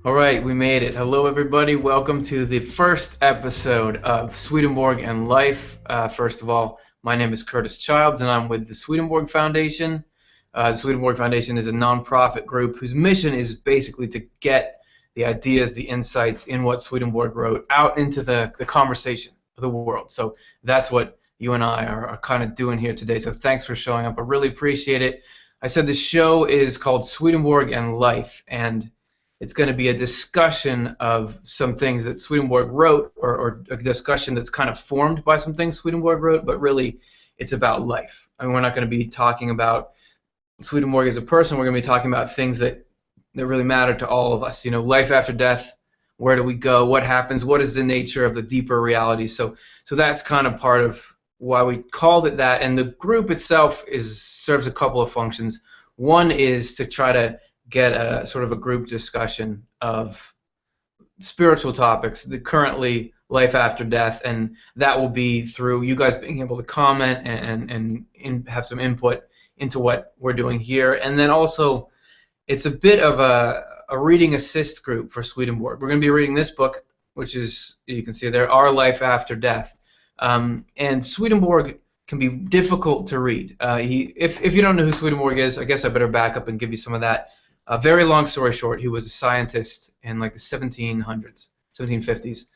All right, we made it. Hello, everybody. Welcome to the first episode of Swedenborg and Life. First of all, my name is Curtis Childs, and I'm with the Swedenborg Foundation. The Swedenborg Foundation is a nonprofit group whose mission is basically to get the ideas, the insights in what Swedenborg wrote out into the conversation of the world. So that's what you and I are kind of doing here today. So thanks for showing up. I really appreciate it. I said the show is called Swedenborg and Life, and it's going to be a discussion of some things that Swedenborg wrote, or a discussion that's kind of formed by some things Swedenborg wrote, but really it's about life. I mean, we're not going to be talking about Swedenborg as a person. We're going to be talking about things that really matter to all of us. You know, life after death. Where do we go? What happens? What is the nature of the deeper realities? So that's kind of part of why we called it that. And the group itself serves a couple of functions. One is to try to get a sort of a group discussion of spiritual topics, currently life after death, and that will be through you guys being able to comment and have some input into what we're doing here. And then also, it's a bit of a reading assist group for Swedenborg. We're going to be reading this book, which is, you can see there, Our Life After Death. And Swedenborg can be difficult to read. If you don't know who Swedenborg is, I guess I better back up and give you some of that. A very long story short, he was a scientist in like the 1700s, 1750s,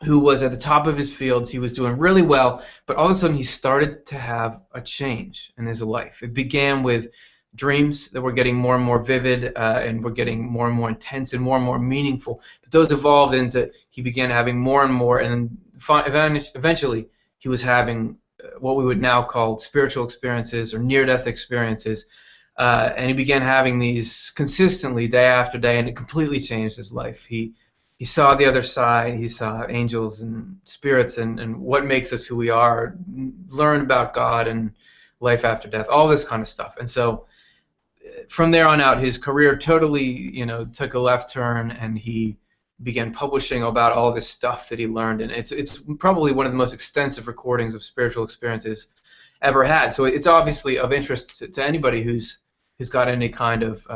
who was at the top of his fields. He was doing really well, but all of a sudden he started to have a change in his life. It began with dreams that were getting more and more vivid and were getting more and more intense and more meaningful. But those evolved into, he began having more and more, and eventually he was having what we would now call spiritual experiences or near-death experiences. And he began having these consistently day after day, and it completely changed his life. He saw the other side. He saw angels and spirits and what makes us who we are, learned about God and life after death, all this kind of stuff. And so from there on out, his career totally, took a left turn, and he began publishing about all this stuff that he learned. And it's probably one of the most extensive recordings of spiritual experiences ever had. So it's obviously of interest to anybody who's got any kind of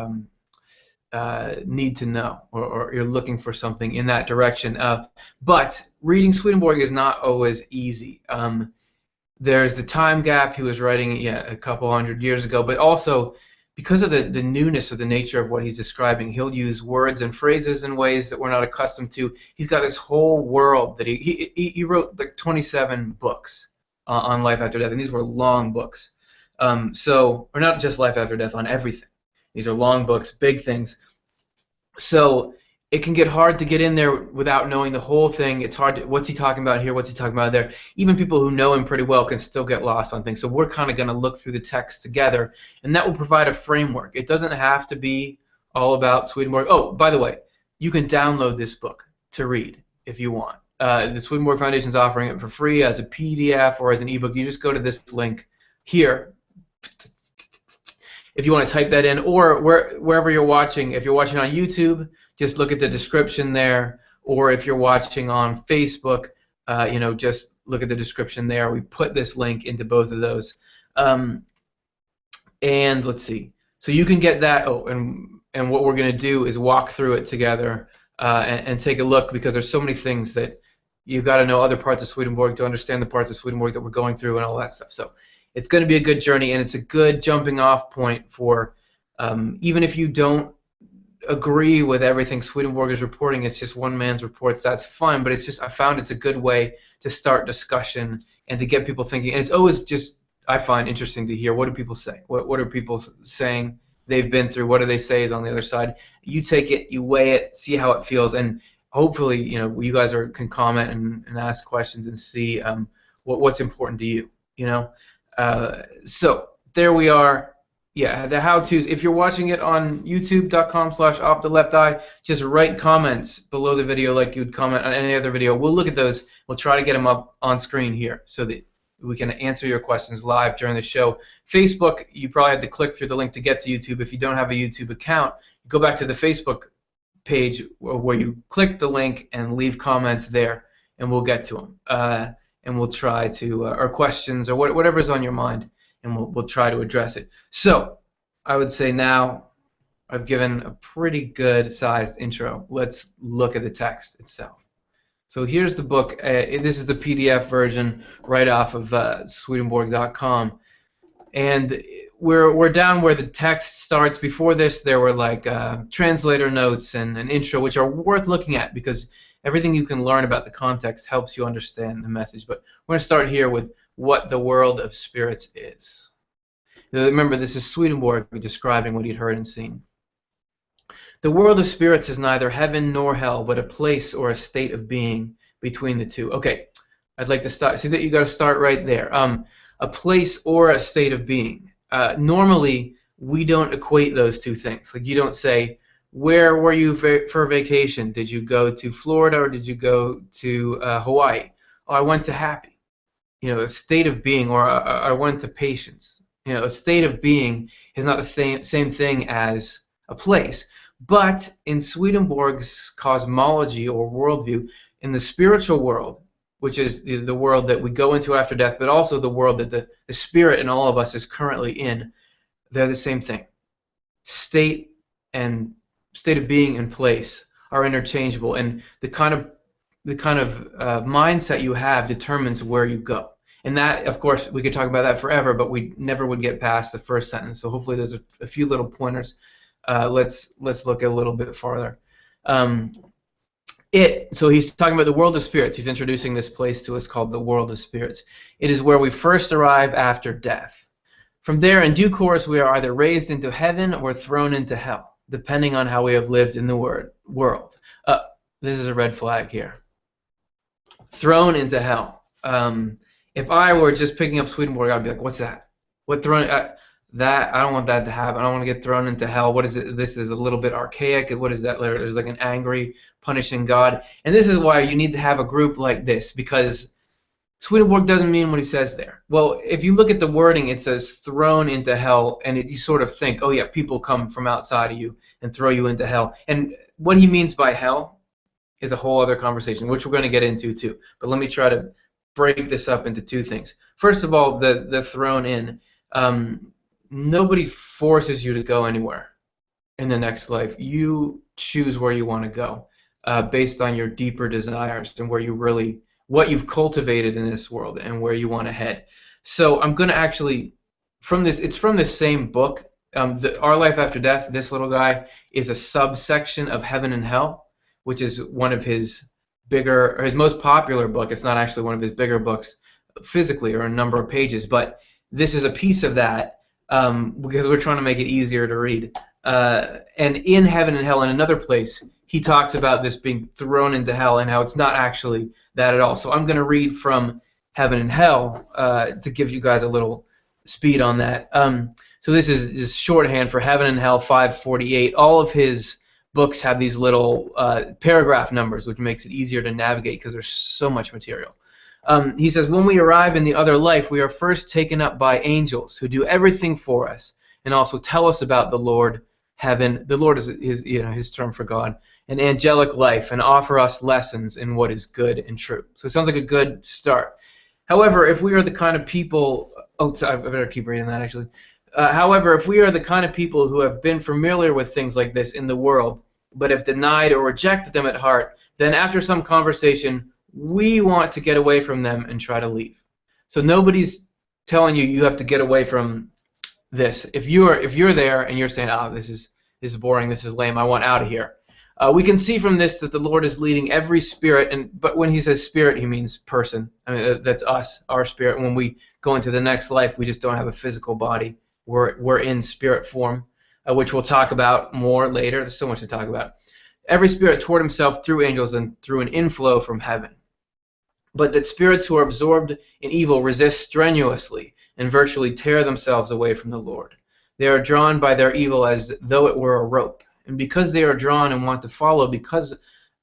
need to know, or you're looking for something in that direction. But reading Swedenborg is not always easy. There's the time gap. He was writing a couple hundred years ago, but also because of the newness of the nature of what he's describing, he'll use words and phrases in ways that we're not accustomed to. He's got this whole world that he wrote like 27 books on life after death, and these were long books. Or not just life after death, on everything. These are long books, big things. So it can get hard to get in there without knowing the whole thing. It's hard to, what's he talking about here, what's he talking about there. Even people who know him pretty well can still get lost on things. So we're kind of going to look through the text together, and that will provide a framework. It doesn't have to be all about Swedenborg. Oh, by the way, you can download this book to read if you want. The Swedenborg Foundation is offering it for free as a PDF or as an ebook. You just go to this link here if you want to type that in, or wherever you're watching. If you're watching on YouTube, just look at the description there, or if you're watching on Facebook, just look at the description there. We put this link into both of those. And let's see. So you can get that. Oh, and what we're going to do is walk through it together and take a look, because there's so many things that you've got to know other parts of Swedenborg to understand the parts of Swedenborg that we're going through and all that stuff. So it's going to be a good journey, and it's a good jumping off point for even if you don't agree with everything Swedenborg is reporting. It's just one man's reports. That's fine, but it's just, I found it's a good way to start discussion and to get people thinking. And it's always just, I find, interesting to hear, what do people say? What are people saying they've been through? What do they say is on the other side? You take it, you weigh it, see how it feels, and hopefully, you guys can comment and ask questions and see what's important to you. So there we are. Yeah, the how-tos. If you're watching it on youtube.com/offtheLeftEye, just write comments below the video like you'd comment on any other video. We'll look at those. We'll try to get them up on screen here so that we can answer your questions live during the show. Facebook, you probably have to click through the link to get to YouTube. If you don't have a YouTube account, go back to the Facebook page where you click the link and leave comments there, and we'll get to them. And we'll try to, or questions, or whatever's on your mind, and we'll try to address it. So I would say now, I've given a pretty good sized intro. Let's look at the text itself. So here's the book. This is the PDF version right off of Swedenborg.com. And we're down where the text starts. Before this, there were like translator notes and an intro, which are worth looking at because everything you can learn about the context helps you understand the message. But we're going to start here with what the world of spirits is. Remember, this is Swedenborg describing what he'd heard and seen. The world of spirits is neither heaven nor hell, but a place or a state of being between the two. Okay, I'd like to start. See that you got to start right there. A place or a state of being. Normally, we don't equate those two things. Like you don't say, where were you for vacation? Did you go to Florida or did you go to Hawaii? Oh, I went to Happy. You know, a state of being, or I went to Patience. You know, a state of being is not the same thing as a place. But in Swedenborg's cosmology or worldview, in the spiritual world, which is the world that we go into after death, but also the world that the spirit in all of us is currently in, they're the same thing. State of being and place are interchangeable, and the kind of mindset you have determines where you go. And that, of course, we could talk about that forever, but we never would get past the first sentence. So hopefully there's a few little pointers. Let's look a little bit farther. So he's talking about the world of spirits. He's introducing this place to us called the world of spirits. It is where we first arrive after death. From there, in due course, we are either raised into heaven or thrown into hell, depending on how we have lived in the world. This is a red flag here. Thrown into hell. If I were just picking up Swedenborg, I'd be like, what's that? What thrown? That I don't want that to happen. I don't want to get thrown into hell. What is it? This is a little bit archaic. What is that? There's like an angry, punishing God. And this is why you need to have a group like this, because Swedenborg doesn't mean what he says there. Well, if you look at the wording, it says thrown into hell, and you sort of think, oh yeah, people come from outside of you and throw you into hell. And what he means by hell is a whole other conversation, which we're going to get into too. But let me try to break this up into two things. First of all, the thrown in. Nobody forces you to go anywhere in the next life. You choose where you want to go based on your deeper desires and where you really, what you've cultivated in this world and where you want to head. So I'm going to actually, it's from this same book, Our Life After Death. This little guy is a subsection of Heaven and Hell, which is one of his bigger, or his most popular book. It's not actually one of his bigger books physically or a number of pages, but this is a piece of that. Because we're trying to make it easier to read. And in Heaven and Hell, in another place, he talks about this being thrown into hell and how it's not actually that at all. So I'm going to read from Heaven and Hell to give you guys a little speed on that. So this is just shorthand for Heaven and Hell 548. All of his books have these little paragraph numbers, which makes it easier to navigate because there's so much material. He says, when we arrive in the other life, we are first taken up by angels who do everything for us and also tell us about the Lord, heaven. The Lord is his term for God, an angelic life, and offer us lessons in what is good and true. So it sounds like a good start. However, if we are the kind of people, I better keep reading that actually. However, if we are the kind of people who have been familiar with things like this in the world, but have denied or rejected them at heart, then after some conversation, we want to get away from them and try to leave. So nobody's telling you have to get away from this. If you're there and you're saying, this is boring, this is lame, I want out of here. We can see from this that the Lord is leading every spirit, but when he says spirit, he means person. I mean, that's us, our spirit. When we go into the next life, we just don't have a physical body. We're in spirit form, which we'll talk about more later. There's so much to talk about. Every spirit toward himself through angels and through an inflow from heaven. But that spirits who are absorbed in evil resist strenuously and virtually tear themselves away from the Lord. They are drawn by their evil as though it were a rope. And because they are drawn and want to follow because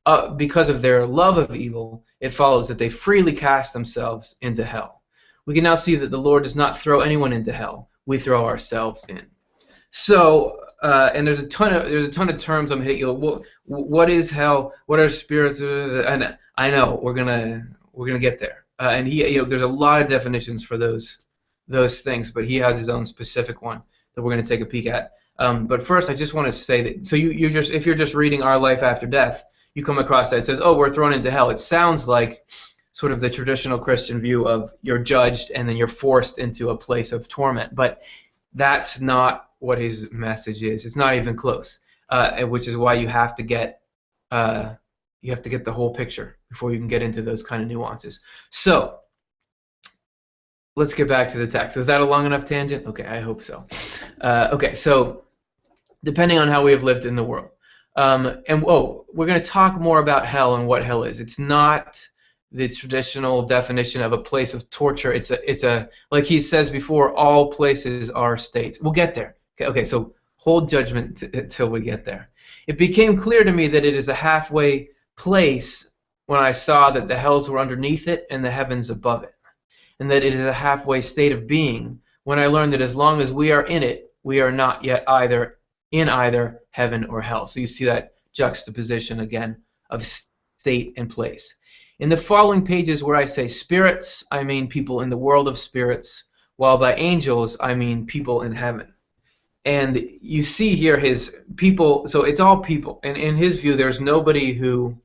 of their love of evil, it follows that they freely cast themselves into hell. We can now see that the Lord does not throw anyone into hell. We throw ourselves in. So, and there's a ton of terms I'm hitting. What is hell? What are spirits? And I know we're gonna get there. And there's a lot of definitions for those things, but he has his own specific one that we're going to take a peek at. But first, I just want to say that, so you just, if you're just reading Our Life After Death, you come across that it says, oh, we're thrown into hell. It sounds like sort of the traditional Christian view of you're judged and then you're forced into a place of torment. But that's not what his message is. It's not even close, which is why you have to get the whole picture before you can get into those kind of nuances. So let's get back to the text. Was that a long enough tangent? Okay, I hope so. Okay, so depending on how we have lived in the world. We're going to talk more about hell and what hell is. It's not the traditional definition of a place of torture. It's a like he says before, all places are states. We'll get there. Okay, so hold judgment till we get there. It became clear to me that it is a halfway place when I saw that the hells were underneath it and the heavens above it, and that it is a halfway state of being when I learned that as long as we are in it, we are not yet in either heaven or hell. So you see that juxtaposition again of state and place. In the following pages where I say spirits, I mean people in the world of spirits, while by angels, I mean people in heaven. And you see here his people, so it's all people. And in his view, there's nobody who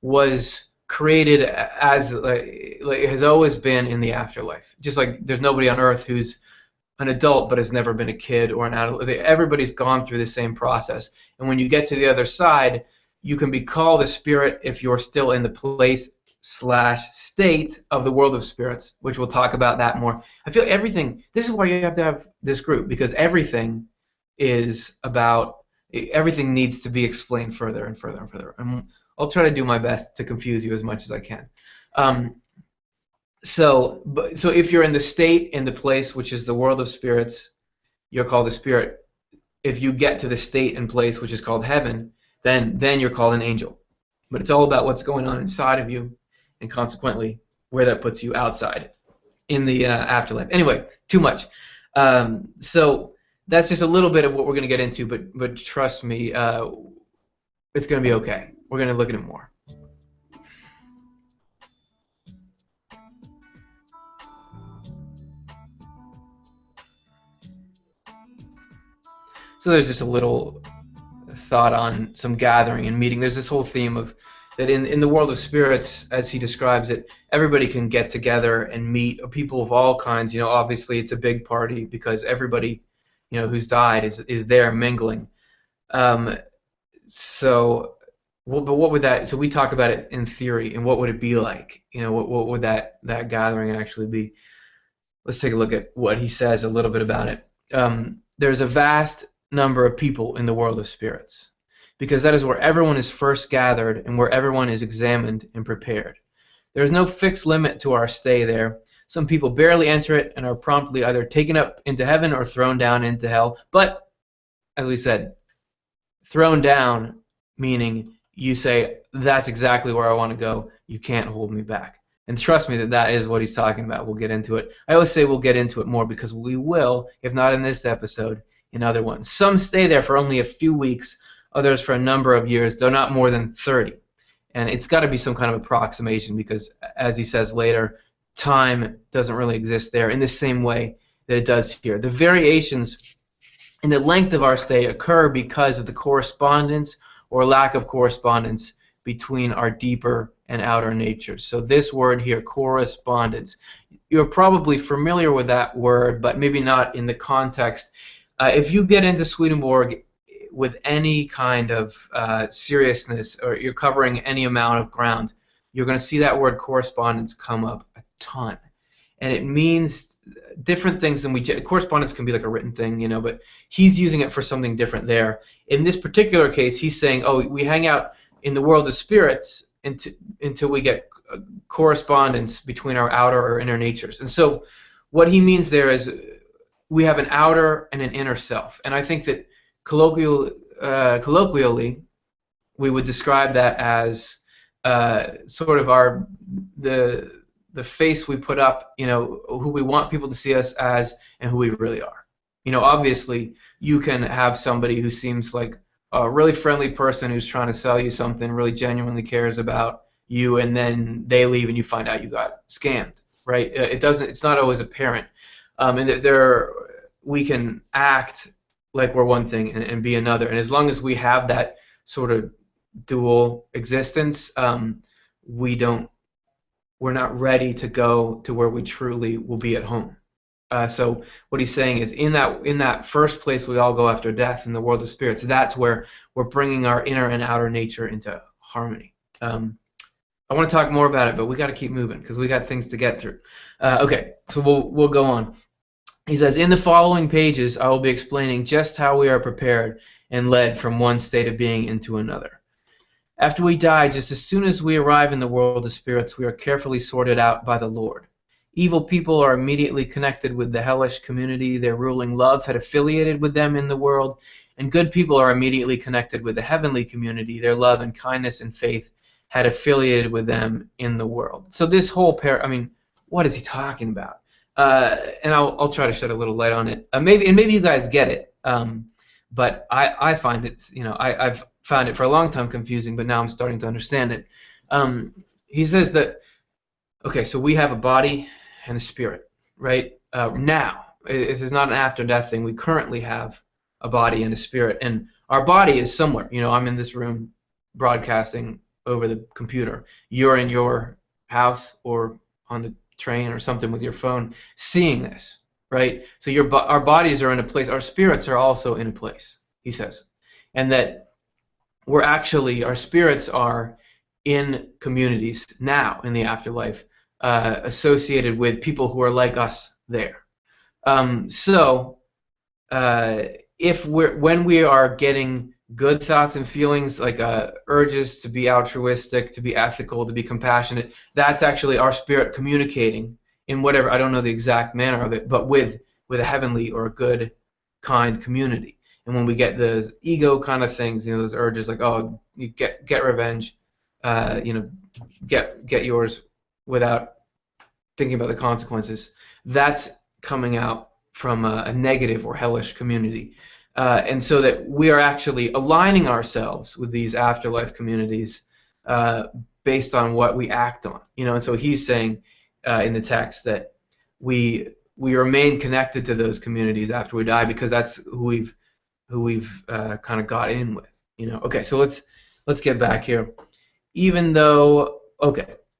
was created as like has always been in the afterlife. Just like there's nobody on earth who's an adult but has never been a kid or an adult. Everybody's gone through the same process. And when you get to the other side, you can be called a spirit if you're still in the place/state of the world of spirits, which we'll talk about that more. I feel everything, this is why you have to have this group, because everything needs to be explained further and further and further. And I'll try to do my best to confuse you as much as I can. So if you're in the state, in the place, which is the world of spirits, you're called a spirit. If you get to the state and place, which is called heaven, then you're called an angel. But it's all about what's going on inside of you, and consequently where that puts you outside in the afterlife. Anyway, too much. So that's just a little bit of what we're going to get into, but trust me, it's going to be okay. We're going to look at it more. So there's just a little thought on some gathering and meeting. There's this whole theme of that in the world of spirits, as he describes it, everybody can get together and meet people of all kinds. You know, obviously it's a big party because everybody, you know, who's died is there mingling. So what would that? So we talk about it in theory, and what would it be like? You know, what would that gathering actually be? Let's take a look at what he says a little bit about it. There's a vast number of people in the world of spirits, because that is where everyone is first gathered and where everyone is examined and prepared. There is no fixed limit to our stay there. Some people barely enter it and are promptly either taken up into heaven or thrown down into hell. But, as we said, thrown down meaning you say, that's exactly where I want to go. You can't hold me back. And trust me that is what he's talking about. We'll get into it. I always say we'll get into it more because we will, if not in this episode, in other ones. Some stay there for only a few weeks, others for a number of years, though not more than 30. And it's got to be some kind of approximation because, as he says later, time doesn't really exist there in the same way that it does here. The variations in the length of our stay occur because of the correspondence or lack of correspondence between our deeper and outer natures. So this word here, correspondence, you're probably familiar with that word, but maybe not in the context. If you get into Swedenborg with any kind of seriousness, or you're covering any amount of ground, you're going to see that word correspondence come up a ton. And it means different things than correspondence can be like a written thing, you know, but he's using it for something different there. In this particular case, he's saying, oh, we hang out in the world of spirits until we get correspondence between our outer or inner natures. And so what he means there is we have an outer and an inner self. And I think that colloquially we would describe that as sort of the face we put up, you know, who we want people to see us as and who we really are. You know, obviously you can have somebody who seems like a really friendly person who's trying to sell you something, really genuinely cares about you, and then they leave and you find out you got scammed, right? It's not always apparent. And we can act like we're one thing and be another. And as long as we have that sort of dual existence, we don't we're not ready to go to where we truly will be at home. So what he's saying is in that first place we all go after death in the world of spirits. That's where we're bringing our inner and outer nature into harmony. I want to talk more about it, but we got to keep moving because we got things to get through. Okay, so we'll go on. He says, in the following pages, I will be explaining just how we are prepared and led from one state of being into another. After we die, just as soon as we arrive in the world of spirits, we are carefully sorted out by the Lord. Evil people are immediately connected with the hellish community their ruling love had affiliated with them in the world, and good people are immediately connected with the heavenly community their love and kindness and faith had affiliated with them in the world. So this whole what is he talking about? And I'll try to shed a little light on it. Maybe you guys get it, but I find it, I've found it for a long time confusing, but now I'm starting to understand it. He says that, okay, so we have a body and a spirit, right? Now, this is not an after-death thing. We currently have a body and a spirit, and our body is somewhere. I'm in this room broadcasting over the computer. You're in your house or on the train or something with your phone seeing this, right? So our bodies are in a place. Our spirits are also in a place, he says, and that our spirits are in communities now in the afterlife, associated with people who are like us there. When we are getting good thoughts and feelings, like urges to be altruistic, to be ethical, to be compassionate, that's actually our spirit communicating in whatever, I don't know the exact manner of it, but with a heavenly or a good, kind community. And when we get those ego kind of things, those urges like, oh, you get revenge, get yours without thinking about the consequences, that's coming out from a negative or hellish community. And so that we are actually aligning ourselves with these afterlife communities based on what we act on. And so he's saying in the text that we remain connected to those communities after we die because that's who we've kind of got in with. Okay, so let's get back here.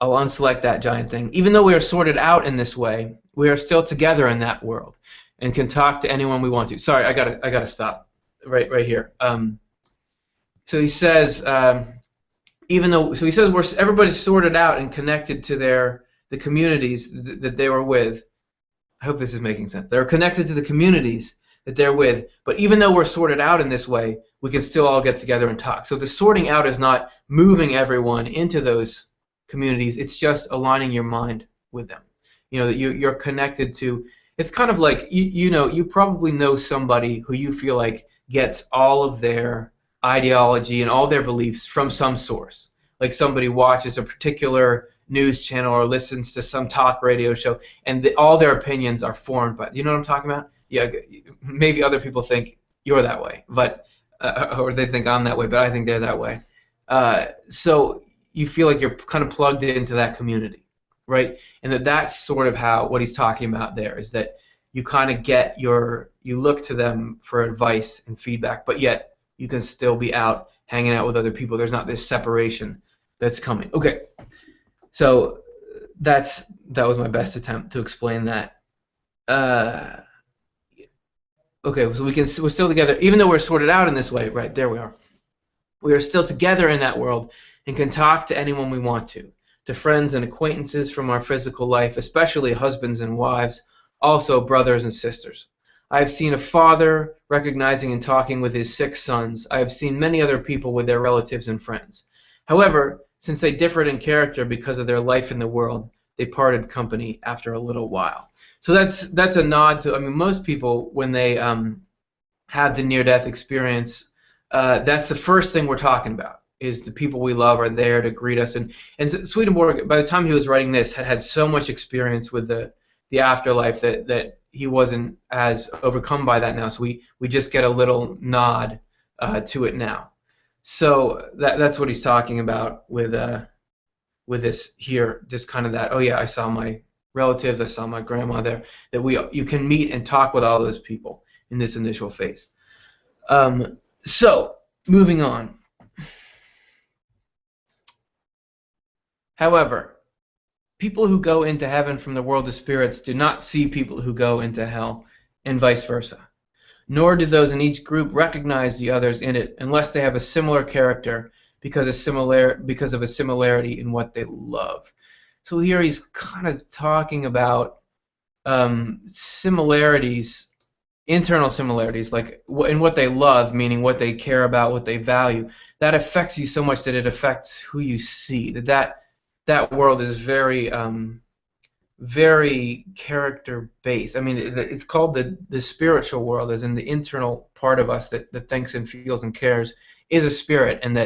I'll unselect that giant thing. Even though we are sorted out in this way, we are still together in that world and can talk to anyone we want to. Sorry, I gotta stop right here. So he says, everybody's sorted out and connected to the communities that they were with. I hope this is making sense. They're connected to the communities that they're with, but even though we're sorted out in this way, we can still all get together and talk. So the sorting out is not moving everyone into those communities. It's just aligning your mind with them. That you're connected to. It's kind of like you probably know somebody who you feel like gets all of their ideology and all their beliefs from some source. Like somebody watches a particular news channel or listens to some talk radio show, and all their opinions are formed by. You know what I'm talking about? Yeah. Maybe other people think you're that way, but or they think I'm that way, but I think they're that way. So you feel like you're kind of plugged into that community. Right, and that's sort of what he's talking about there is that you kind of you look to them for advice and feedback, but yet you can still be out hanging out with other people. There's not this separation that's coming. Okay, so that was my best attempt to explain that. Okay, so we're still together, even though we're sorted out in this way. Right, there we are. We are still together in that world and can talk to anyone we want to friends and acquaintances from our physical life, especially husbands and wives, also brothers and sisters. I have seen a father recognizing and talking with his 6 sons. I have seen many other people with their relatives and friends. However, since they differed in character because of their life in the world, they parted company after a little while. So that's a nod to, most people, when they have the near-death experience, that's the first thing we're talking about. Is the people we love are there to greet us, and Swedenborg, by the time he was writing this, had so much experience with the afterlife that he wasn't as overcome by that now. So we just get a little nod to it now. So that's what he's talking about with this here, just kind of that. Oh yeah, I saw my relatives, I saw my grandma there. That you can meet and talk with all those people in this initial phase. So moving on. However, people who go into heaven from the world of spirits do not see people who go into hell, and vice versa. Nor do those in each group recognize the others in it unless they have a similar character because of a similarity in what they love. So here he's kind of talking about similarities, internal similarities, like in what they love, meaning what they care about, what they value. That affects you so much that it affects who you see. That world is very very character based. I mean, it's called the spiritual world, as in the internal part of us that thinks and feels and cares is a spirit, and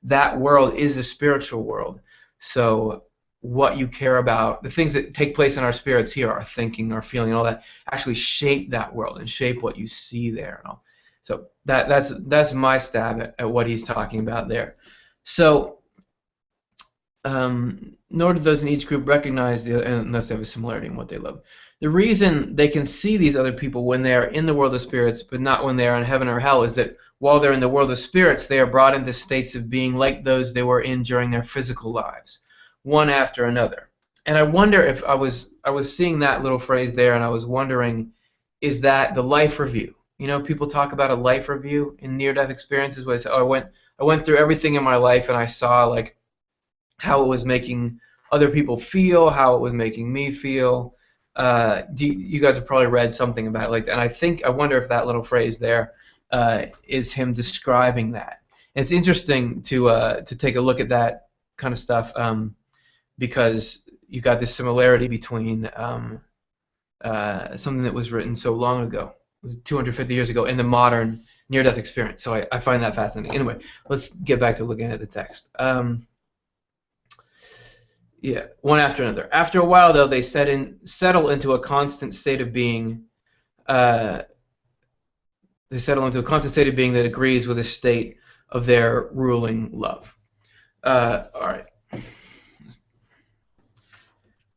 that world is a spiritual world. So what you care about, the things that take place in our spirits here, our thinking, our feeling, and all that, actually shape that world and shape what you see there. And all. So that's my stab at what he's talking about there. So nor do those in each group recognize unless they have a similarity in what they love. The reason they can see these other people when they are in the world of spirits, but not when they are in heaven or hell, is that while they're in the world of spirits, they are brought into states of being like those they were in during their physical lives, one after another. And I wonder if I was seeing that little phrase there, and I was wondering, is that the life review? You know, people talk about a life review in near-death experiences, where they say, "Oh, I went through everything in my life, and I saw like how it was making other people feel, how it was making me feel." You guys have probably read something about it like that, and I wonder if that little phrase there is him describing that. And it's interesting to take a look at that kind of stuff because you got this similarity between something that was written so long ago, it was 250 years ago, in the modern near-death experience. So I find that fascinating. Anyway, let's get back to looking at the text. Yeah, one after another. After a while, though, they settle into a constant state of being. They settle into a constant state of being that agrees with the state of their ruling love. All right.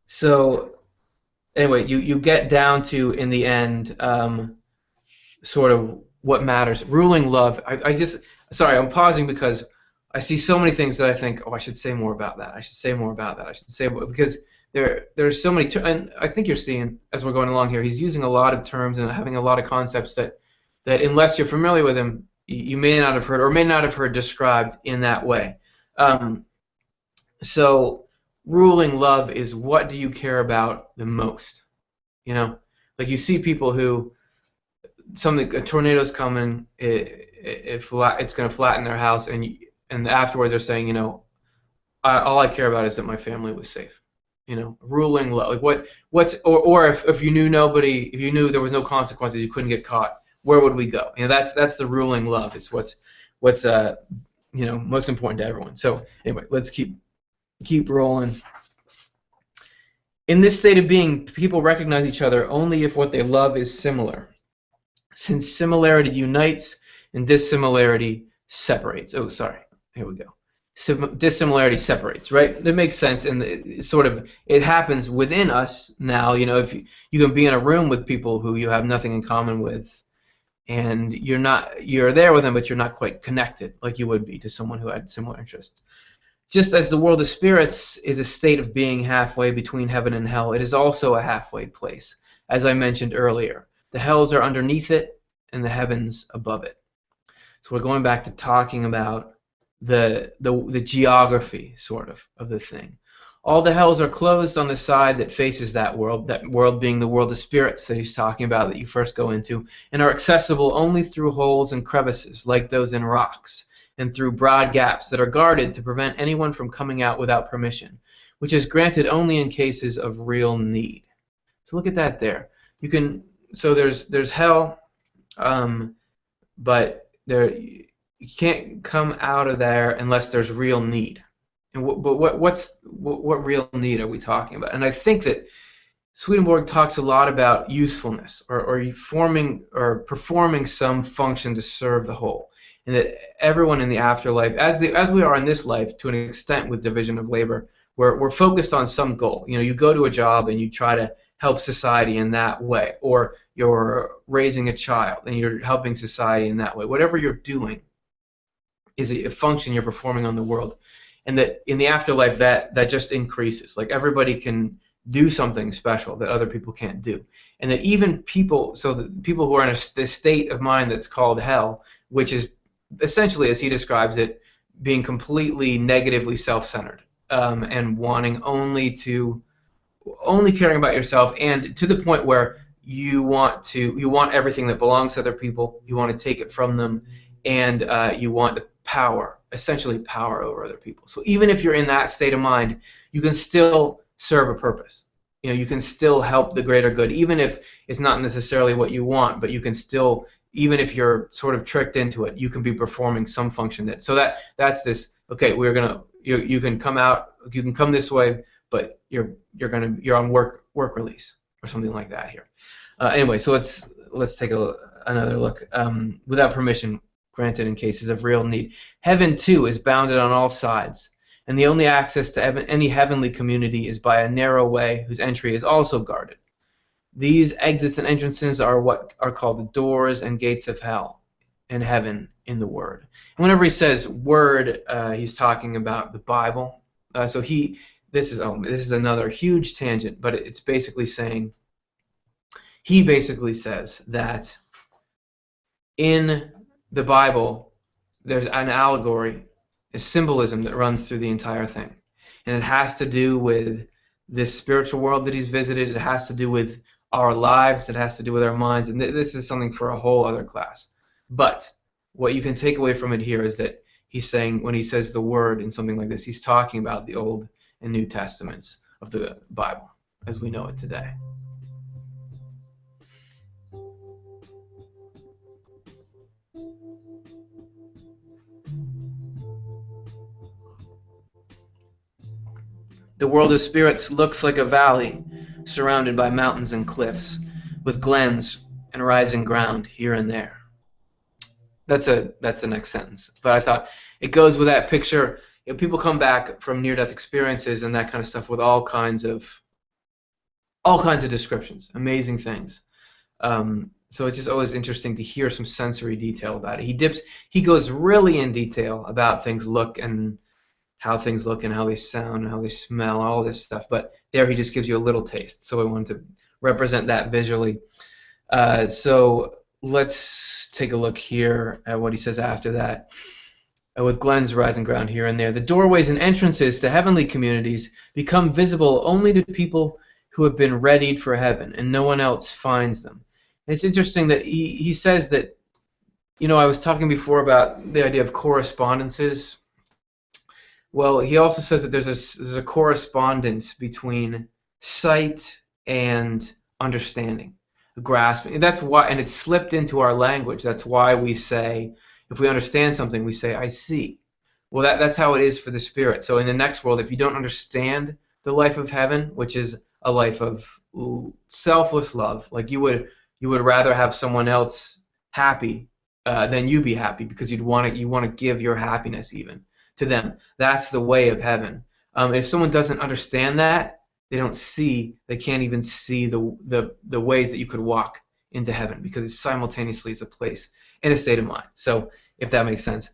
So anyway, you get down to, in the end, sort of what matters. Ruling love. Sorry, I'm pausing because I see so many things that I think, oh, I should say more about that. I should say more about that. I should say more, because there's so many, and I think you're seeing as we're going along here, he's using a lot of terms and having a lot of concepts that unless you're familiar with him, you may not have heard or may not have heard described in that way. So ruling love is, what do you care about the most? You know, like you see people who, a tornado's coming, it's going to flatten their house, and afterwards they're saying, you know, all I care about is that my family was safe. You know, ruling love. Like or if you knew nobody, if you knew there was no consequences, you couldn't get caught, where would we go? You know, that's the ruling love. It's what's you know, most important to everyone. So anyway, let's keep rolling. In this state of being, people recognize each other only if what they love is similar. Since similarity unites and dissimilarity separates. Oh, sorry. Here we go. Dissimilarity separates, right? That makes sense, and it happens within us now. You know, if you can be in a room with people who you have nothing in common with, and you're there with them, but you're not quite connected like you would be to someone who had similar interests. Just as the world of spirits is a state of being halfway between heaven and hell, it is also a halfway place, as I mentioned earlier. The hells are underneath it, and the heavens above it. So we're going back to talking about the geography, sort of the thing. All the hells are closed on the side that faces that world being the world of spirits that he's talking about, that you first go into, and are accessible only through holes and crevices, like those in rocks, and through broad gaps that are guarded to prevent anyone from coming out without permission, which is granted only in cases of real need. So look at that there. So there's hell, but you can't come out of there unless there's real need. And what real need are we talking about? And I think that Swedenborg talks a lot about usefulness, or performing some function to serve the whole, and that everyone in the afterlife, as we are in this life to an extent with division of labor, we're focused on some goal. You know, you go to a job and you try to help society in that way, or you're raising a child and you're helping society in that way. Whatever you're doing is a function you're performing on the world, and that in the afterlife that just increases. Like everybody can do something special that other people can't do, and that even people, so the people who are in this state of mind that's called hell, which is essentially, as he describes it, being completely negatively self-centered, and wanting only caring about yourself, and to the point where you want everything that belongs to other people, you want to take it from them, and you want the power, essentially power over other people. So even if you're in that state of mind, you can still serve a purpose. You can still help the greater good, even if it's not necessarily what you want, but you can still, even if you're sort of tricked into it, you can be performing some function that's this. Okay, you can come out, you can come this way, but you're on work release or something like that here. Anyway, so let's take another look. Without permission granted in cases of real need. Heaven too is bounded on all sides, and the only access to any heavenly community is by a narrow way whose entry is also guarded. These exits and entrances are what are called the doors and gates of hell and heaven in the Word. And whenever he says Word, he's talking about the Bible. This is another huge tangent, but it's basically saying, he basically says that in the Bible there's an allegory, a symbolism that runs through the entire thing, and it has to do with this spiritual world that he's visited. It has to do with our lives. It has to do with our minds, and this is something for a whole other class. But what you can take away from it here is that he's saying, when he says the Word in something like this, he's talking about the Old and New Testaments of the Bible as we know it today. The world of spirits looks like a valley surrounded by mountains and cliffs, with glens and rising ground here and there. That's the next sentence. But I thought it goes with that picture. People come back from near-death experiences and that kind of stuff with all kinds of descriptions, amazing things. So it's just always interesting to hear some sensory detail about it. He goes really in detail about how things look and how they sound and how they smell, all this stuff. But there he just gives you a little taste. So I wanted to represent that visually. So let's take a look here at what he says after that. With glens, rising ground here and there, the doorways and entrances to heavenly communities become visible only to people who have been readied for heaven, and no one else finds them. And it's interesting that he says that, I was talking before about the idea of correspondences. Well, he also says that there's a correspondence between sight and understanding, grasping. That's why, and it's slipped into our language. That's why we say, if we understand something, we say, I see. Well, that's how it is for the spirit. So in the next world, if you don't understand the life of heaven, which is a life of selfless love, like you would rather have someone else happy than you be happy, because you want to give your happiness even to them. That's the way of heaven. If someone doesn't understand that, they can't even see the ways that you could walk into heaven, because it's simultaneously a place in a state of mind. So if that makes sense.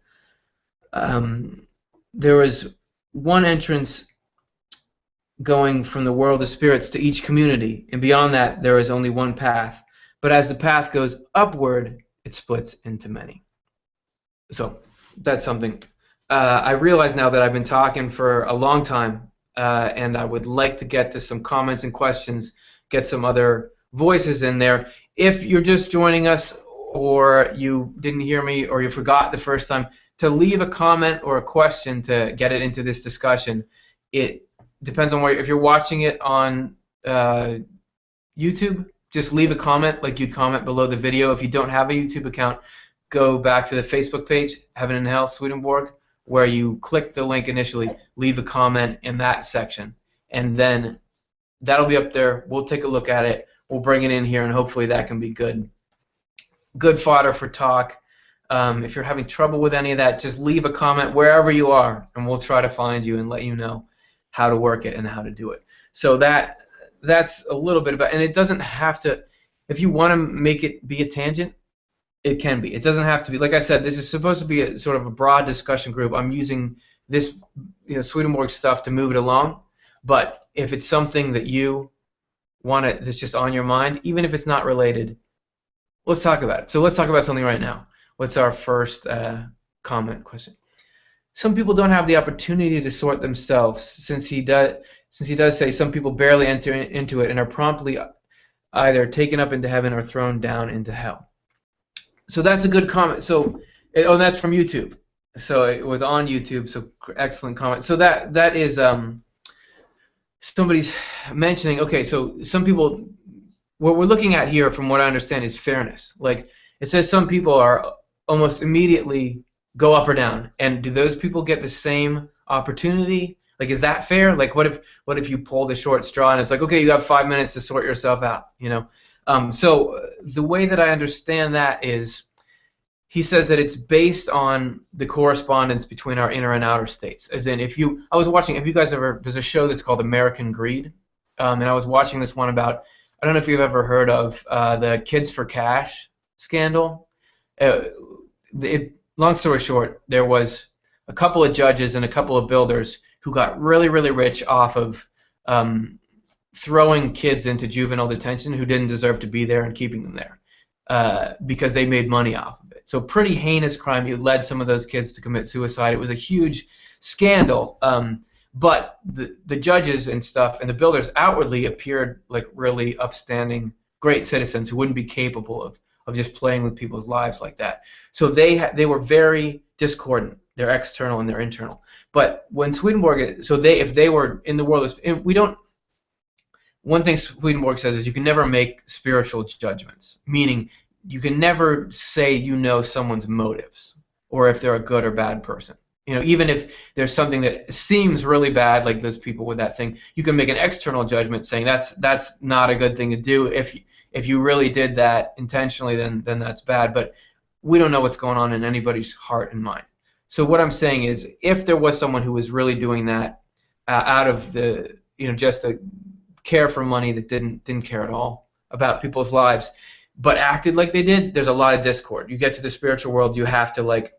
There is one entrance going from the world of spirits to each community, and beyond that there is only one path. But as the path goes upward, it splits into many. So that's something. I realize now that I've been talking for a long time, and I would like to get to some comments and questions, get some other voices in there. If you're just joining us, or you didn't hear me, or you forgot the first time, to leave a comment or a question to get it into this discussion. It depends on where. If you're watching it on YouTube, just leave a comment like you'd comment below the video. If you don't have a YouTube account, go back to the Facebook page, Heaven and Hell Swedenborg, where you click the link initially, leave a comment in that section, and then that'll be up there. We'll take a look at it. We'll bring it in here, and hopefully that can be good fodder for talk. If you're having trouble with any of that, just leave a comment wherever you are, and we'll try to find you and let you know how to work it and how to do it. So that's a little bit about, and it doesn't have to. If you want to make it be a tangent, it can be. It doesn't have to be. Like I said, this is supposed to be a sort of a broad discussion group. I'm using this, Swedenborg stuff to move it along. But if it's something that you want to, that's just on your mind, even if it's not related, let's talk about it. So let's talk about something right now. What's our first comment question? Some people don't have the opportunity to sort themselves, since he does say some people barely enter into it and are promptly either taken up into heaven or thrown down into hell. So that's a good comment. So, oh, that's from YouTube. So it was on YouTube. So excellent comment. So that is somebody's mentioning. Okay, so some people, what we're looking at here, from what I understand, is fairness. Like it says, some people are almost immediately go up or down, and do those people get the same opportunity? Like, is that fair? Like, what if you pull the short straw and it's like, okay, you have 5 minutes to sort yourself out, So the way that I understand that is, he says that it's based on the correspondence between our inner and outer states. As in, have you guys ever, there's a show that's called American Greed, and I was watching this one about, I don't know if you've ever heard of the Kids for Cash scandal. Long story short, there was a couple of judges and a couple of builders who got really, really rich off of throwing kids into juvenile detention who didn't deserve to be there and keeping them there because they made money off of it. So pretty heinous crime. It led some of those kids to commit suicide. It was a huge scandal. But the judges and stuff and the builders outwardly appeared like really upstanding, great citizens who wouldn't be capable of just playing with people's lives like that. So they were very discordant. They're external and they're internal. But when Swedenborg, if they were in the world, one thing Swedenborg says is you can never make spiritual judgments, meaning you can never say you know someone's motives or if they're a good or bad person. Even if there's something that seems really bad, like those people with that thing, you can make an external judgment saying that's not a good thing to do. If you really did that intentionally, then that's bad. But we don't know what's going on in anybody's heart and mind. So what I'm saying is, if there was someone who was really doing that out of the just a care for money, that didn't care at all about people's lives, but acted like they did, there's a lot of discord. You get to the spiritual world, you have to like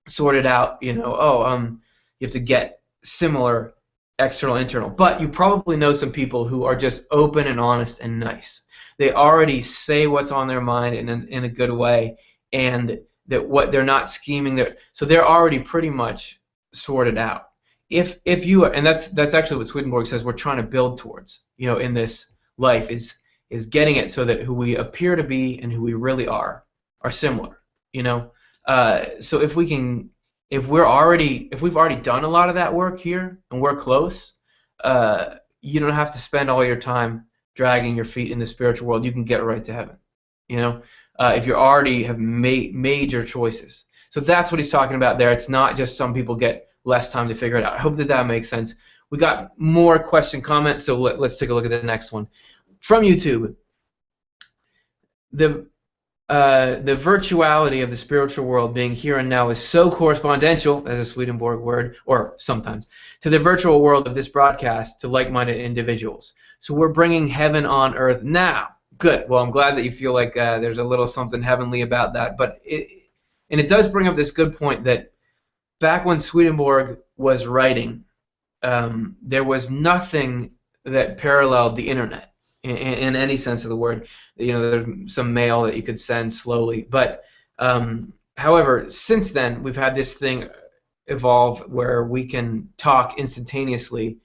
sort it out. You have to get similar external, internal. But you probably know some people who are just open and honest and nice. They already say what's on their mind in a good way, and that what they're not scheming there. So they're already pretty much sorted out. If you, and that's actually what Swedenborg says we're trying to build towards, in this life, is getting it so that who we appear to be and who we really are similar. So if we've already done a lot of that work here and we're close, you don't have to spend all your time dragging your feet in the spiritual world. You can get right to heaven. If you already have made major choices. So that's what he's talking about there. It's not just some people get less time to figure it out. I hope that makes sense. We got more comments, so let's take a look at the next one. From YouTube, the virtuality of the spiritual world being here and now is so correspondential, as a Swedenborg word, or sometimes, to the virtual world of this broadcast to like-minded individuals. So we're bringing heaven on earth now. Good. Well, I'm glad that you feel like there's a little something heavenly about that. But it does bring up this good point that back when Swedenborg was writing, there was nothing that paralleled the internet in any sense of the word. There's some mail that you could send slowly. But however, since then, we've had this thing evolve where we can talk instantaneously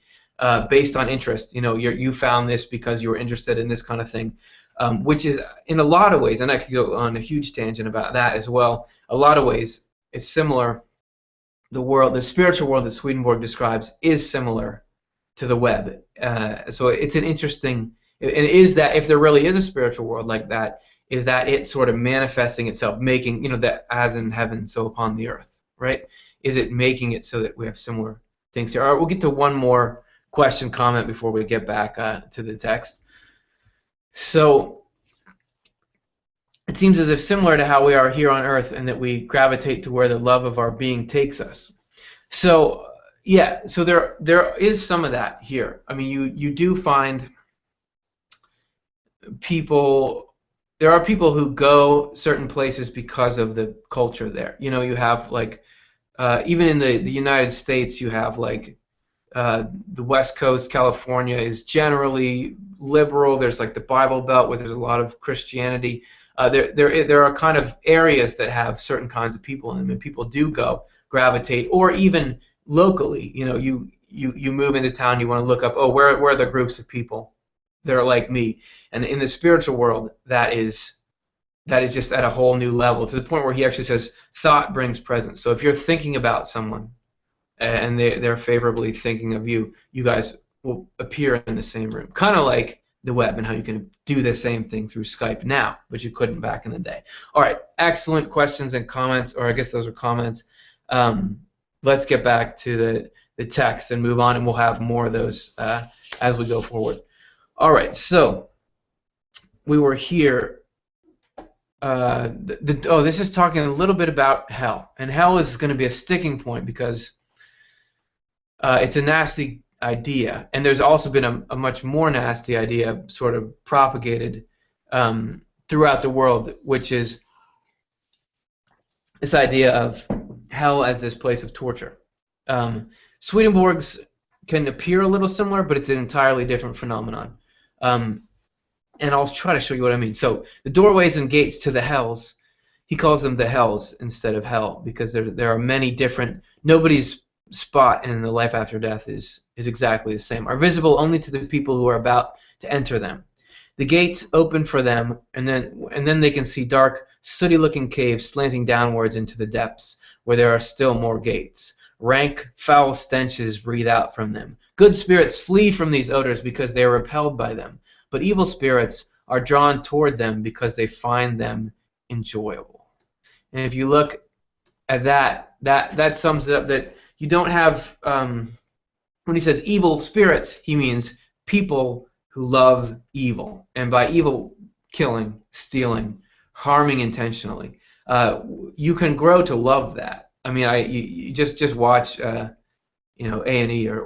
based on interest. You found this because you were interested in this kind of thing. Which is, in a lot of ways, and I could go on a huge tangent about that as well, a lot of ways it's similar. The spiritual world that Swedenborg describes is similar to the web. So it's an interesting, and is that if there really is a spiritual world like that, is that it sort of manifesting itself, making, that as in heaven, so upon the earth, right? Is it making it so that we have similar things here? All right, we'll get to one more comment before we get back to the text. So it seems as if similar to how we are here on earth, and that we gravitate to where the love of our being takes us. So yeah, so there is some of that here. I mean, you do find people, there are people who go certain places because of the culture there. You have like even in the United States, you have like the West Coast, California is generally liberal. There's like the Bible Belt where there's a lot of Christianity. There are kind of areas that have certain kinds of people in them, and people do gravitate, or even locally. You move into town, you want to look up, oh, where are the groups of people that are like me? And in the spiritual world, that is just at a whole new level, to the point where he actually says thought brings presence. So if you're thinking about someone and they're favorably thinking of you, you guys will appear in the same room. Kind of like the web and how you can do the same thing through Skype now, but you couldn't back in the day. All right, excellent questions and comments, or I guess those are comments. Let's get back to the text and move on, and we'll have more of those as we go forward. All right, so we were here. This is talking a little bit about hell, and hell is going to be a sticking point because it's a nasty idea, and there's also been a much more nasty idea sort of propagated throughout the world, which is this idea of hell as this place of torture. Swedenborg's can appear a little similar, but it's an entirely different phenomenon. And I'll try to show you what I mean. So the doorways and gates to the hells, he calls them the hells instead of hell, because there are many different. Nobody's spot in the life after death is exactly the same. Are visible only to the people who are about to enter them. The gates open for them, and then they can see dark, sooty-looking caves slanting downwards into the depths, where there are still more gates. Rank, foul stenches breathe out from them. Good spirits flee from these odors because they are repelled by them, but evil spirits are drawn toward them because they find them enjoyable. And if you look at that sums it up, that you don't have, when he says evil spirits, he means people who love evil. And by evil, killing, stealing, harming intentionally. You can grow to love that. I mean, you just watch, A&E, or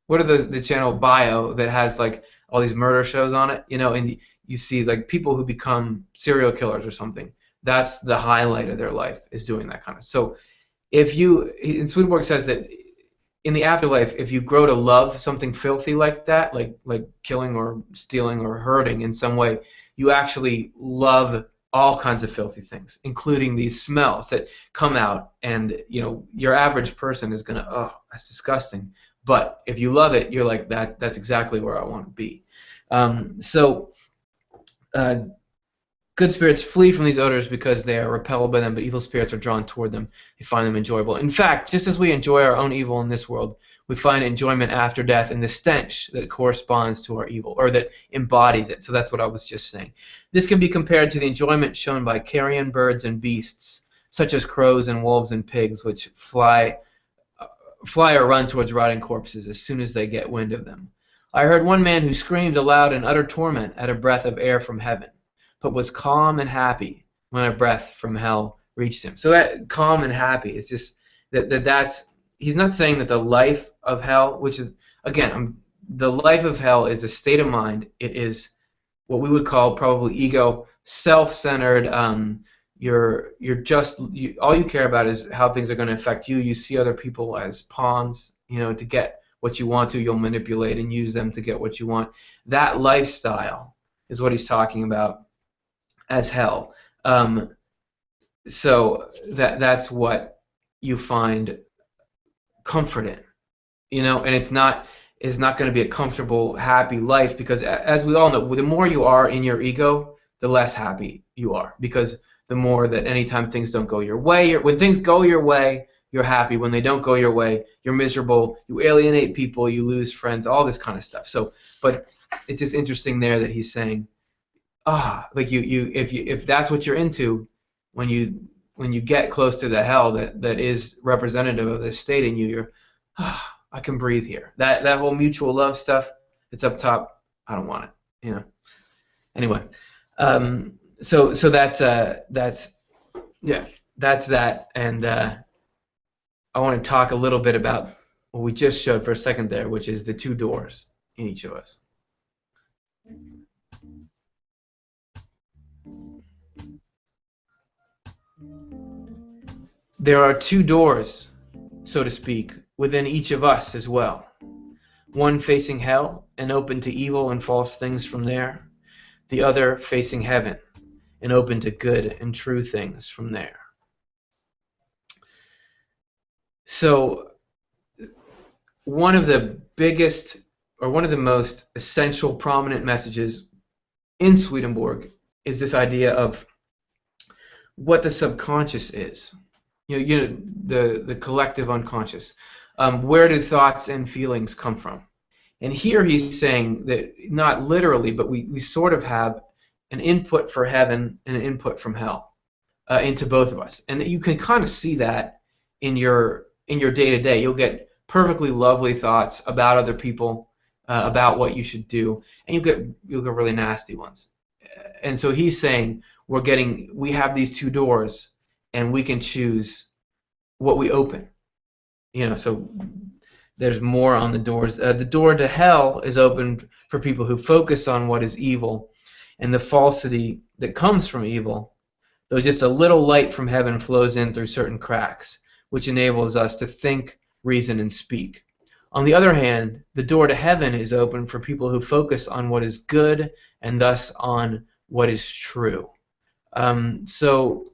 what are the channel Bio that has like all these murder shows on it, and you see like people who become serial killers or something. That's the highlight of their life, is doing that kind of. So and Swedenborg says that in the afterlife, if you grow to love something filthy like that, like killing or stealing or hurting in some way, you actually love all kinds of filthy things, including these smells that come out, and your average person is gonna, oh, that's disgusting. But if you love it, you're like, that's exactly where I want to be. Good spirits flee from these odors because they are repelled by them, but evil spirits are drawn toward them. They find them enjoyable. In fact, just as we enjoy our own evil in this world, we find enjoyment after death in the stench that corresponds to our evil, or that embodies it. So that's what I was just saying. This can be compared to the enjoyment shown by carrion birds and beasts, such as crows and wolves and pigs, which fly or run towards rotting corpses as soon as they get wind of them. I heard one man who screamed aloud in utter torment at a breath of air from heaven, but was calm and happy when a breath from hell reached him. So that calm and happy is just that's, he's not saying that the life of hell, which is, again, the life of hell is a state of mind. It is what we would call probably ego, self-centered. All you care about is how things are going to affect you. You see other people as pawns, to get what you want to. You'll manipulate and use them to get what you want. That lifestyle is what he's talking about as hell. So that's what you find comfort in, and it's not going to be a comfortable, happy life, because as we all know, the more you are in your ego, the less happy you are, because the more that anytime things don't go your way, when things go your way, you're happy. When they don't go your way, you're miserable. You alienate people, you lose friends, all this kind of stuff. So, but it's just interesting there that he's saying, like if that's what you're into, when you get close to the hell that is representative of this state in you, you're, I can breathe here. That whole mutual love stuff, it's up top. I don't want it. Anyway, so that's that, and I want to talk a little bit about what we just showed for a second there, which is the two doors in each of us. there are two doors, so to speak, within each of us as well. One facing hell and open to evil and false things from there. The other facing heaven and open to good and true things from there. So one of the biggest, or one of the most essential, prominent messages in Swedenborg is this idea of what the subconscious is. The collective unconscious. Where do thoughts and feelings come from? And here he's saying that not literally, but we sort of have an input for heaven and an input from hell into both of us. And you can kind of see that in your day-to-day. You'll get perfectly lovely thoughts about other people, about what you should do, and you'll get really nasty ones. And so he's saying we have these two doors, and we can choose what we open. So there's more on the doors. The door to hell is open for people who focus on what is evil and the falsity that comes from evil, though just a little light from heaven flows in through certain cracks, which enables us to think, reason, and speak. On the other hand, the door to heaven is open for people who focus on what is good and thus on what is true. So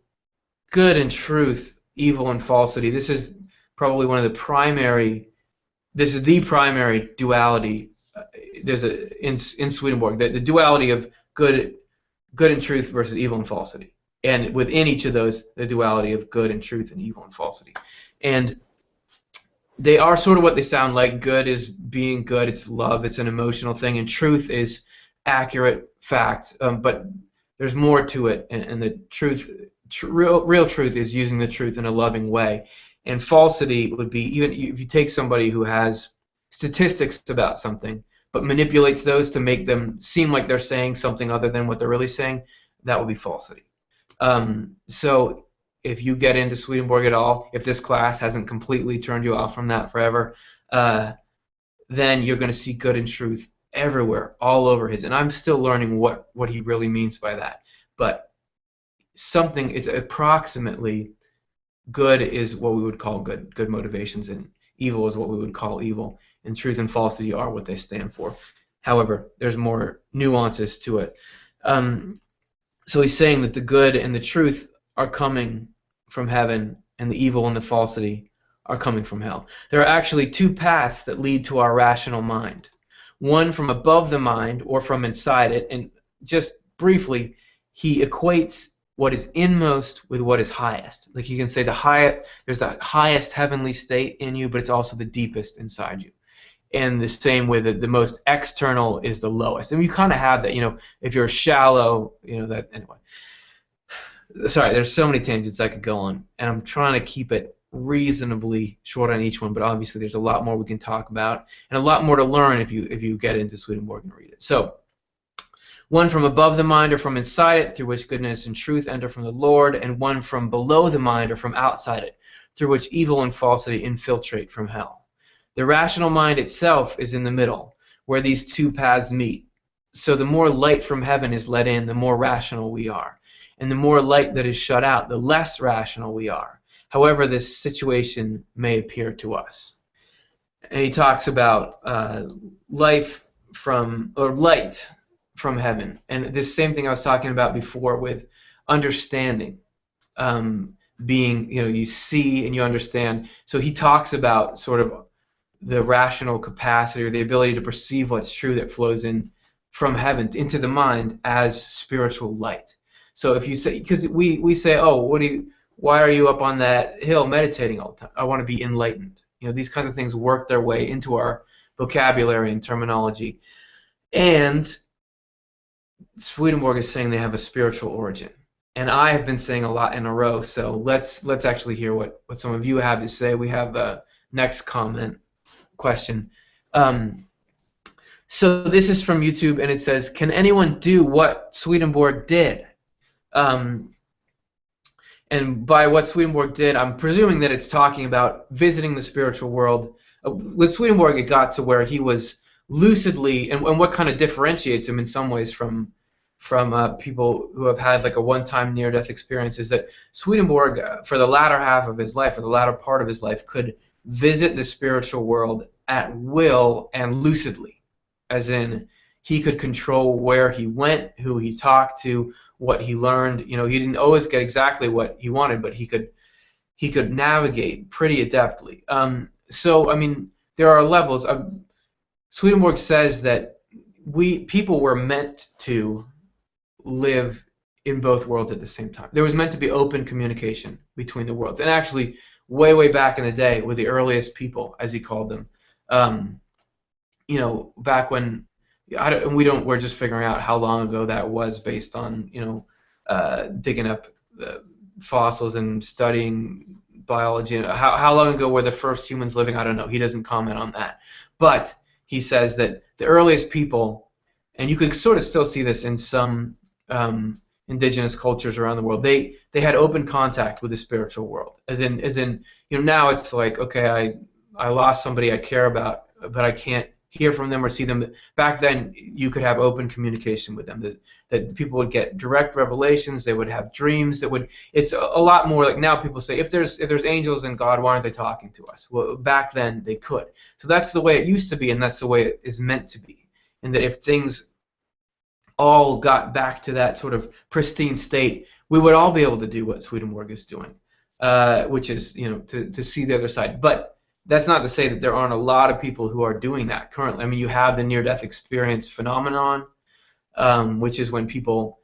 good and truth, evil and falsity, this is probably the primary duality. There's in Swedenborg, the duality of good and truth versus evil and falsity. And within each of those, the duality of good and truth and evil and falsity. And they are sort of what they sound like. Good is being good, it's love, it's an emotional thing, and truth is accurate fact. But there's more to it, and the real truth is using the truth in a loving way. And falsity would be, even if you take somebody who has statistics about something, but manipulates those to make them seem like they're saying something other than what they're really saying, that would be falsity. So if you get into Swedenborg at all, if this class hasn't completely turned you off from that forever, then you're going to see good and truth everywhere, all over his. And I'm still learning what he really means by that. But something is approximately good is what we would call good motivations, and evil is what we would call evil. And truth and falsity are what they stand for. However, there's more nuances to it. So he's saying that the good and the truth are coming from heaven, and the evil and the falsity are coming from hell. There are actually two paths that lead to our rational mind. One from above the mind or from inside it, and just briefly, he equates what is inmost with what is highest. Like you can say there's the highest heavenly state in you, but it's also the deepest inside you. And the same with the most external is the lowest. And you kind of have that, if you're shallow, that, anyway. Sorry, there's so many tangents I could go on, and I'm trying to keep it reasonably short on each one, but obviously there's a lot more we can talk about, and a lot more to learn if you get into Swedenborg and read it. So, one from above the mind or from inside it, through which goodness and truth enter from the Lord, and one from below the mind or from outside it, through which evil and falsity infiltrate from hell. The rational mind itself is in the middle, where these two paths meet. So the more light from heaven is let in, the more rational we are. And the more light that is shut out, the less rational we are. However this situation may appear to us. And he talks about light from heaven. And this same thing I was talking about before with understanding. Being, you see and you understand. So he talks about sort of the rational capacity or the ability to perceive what's true that flows in from heaven into the mind as spiritual light. So if you say, because we say, oh, why are you up on that hill meditating all the time? I want to be enlightened. These kinds of things work their way into our vocabulary and terminology. And Swedenborg is saying they have a spiritual origin. And I have been saying a lot in a row, so let's actually hear what some of you have to say. We have a next question. So this is from YouTube, and it says, can anyone do what Swedenborg did? And by what Swedenborg did, I'm presuming that it's talking about visiting the spiritual world. With Swedenborg, it got to where he was lucidly, and what kind of differentiates him in some ways from from people who have had like a one-time near-death experience is that Swedenborg, for the latter half of his life, or the latter part of his life, could visit the spiritual world at will and lucidly, as in he could control where he went, who he talked to, what he learned. You know, he didn't always get exactly what he wanted, but he could navigate pretty adeptly. So I mean, there are levels. Swedenborg says that people were meant to live in both worlds at the same time. There was meant to be open communication between the worlds. And actually, way back in the day, with the earliest people, as he called them, um, back when we're just figuring out how long ago that was based on digging up fossils and studying biology. And how long ago were the first humans living? I don't know. He doesn't comment on that, but he says that the earliest people, and you could sort of still see this in some indigenous cultures around the world, they had open contact with the spiritual world. As in now it's like, okay, I lost somebody I care about, but I can't hear from them or see them. Back then, you could have open communication with them. That people would get direct revelations. They would have dreams. It's a lot more like now. People say, if there's angels and God, why aren't they talking to us? Well, back then they could. So that's the way it used to be, and that's the way it is meant to be. And that if things all got back to that sort of pristine state, we would all be able to do what Swedenborg is doing, which is to see the other side. But that's not to say that there aren't a lot of people who are doing that currently. I mean, you have the near-death experience phenomenon, which is when people,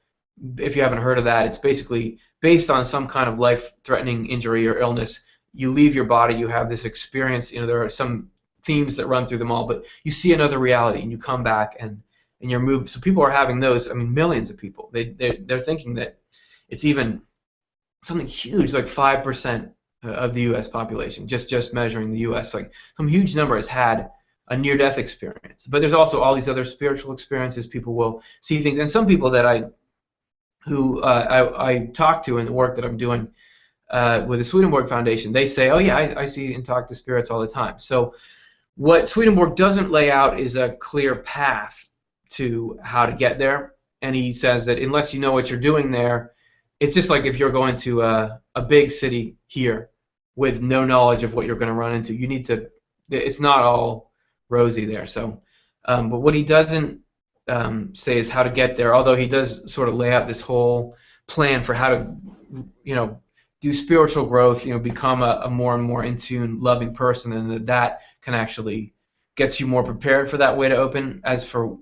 if you haven't heard of that, it's basically based on some kind of life-threatening injury or illness. You leave your body, you have this experience. There are some themes that run through them all, but you see another reality, and you come back and you're moved. So people are having those. I mean, millions of people. They're thinking that it's even something huge, like 5% of the U.S. population, just measuring the U.S. Like some huge number has had a near-death experience. But there's also all these other spiritual experiences. People will see things, and some people that I talk to in the work that I'm doing with the Swedenborg Foundation, they say, oh yeah, I see and talk to spirits all the time. So what Swedenborg doesn't lay out is a clear path to how to get there, and he says that unless you know what you're doing there, it's just like if you're going to a big city here with no knowledge of what you're going to run into. You need to. It's not all rosy there. So, but what he doesn't say is how to get there. Although he does sort of lay out this whole plan for how to, do spiritual growth. Become a more and more in tune, loving person, and that can actually get you more prepared for that way to open. As for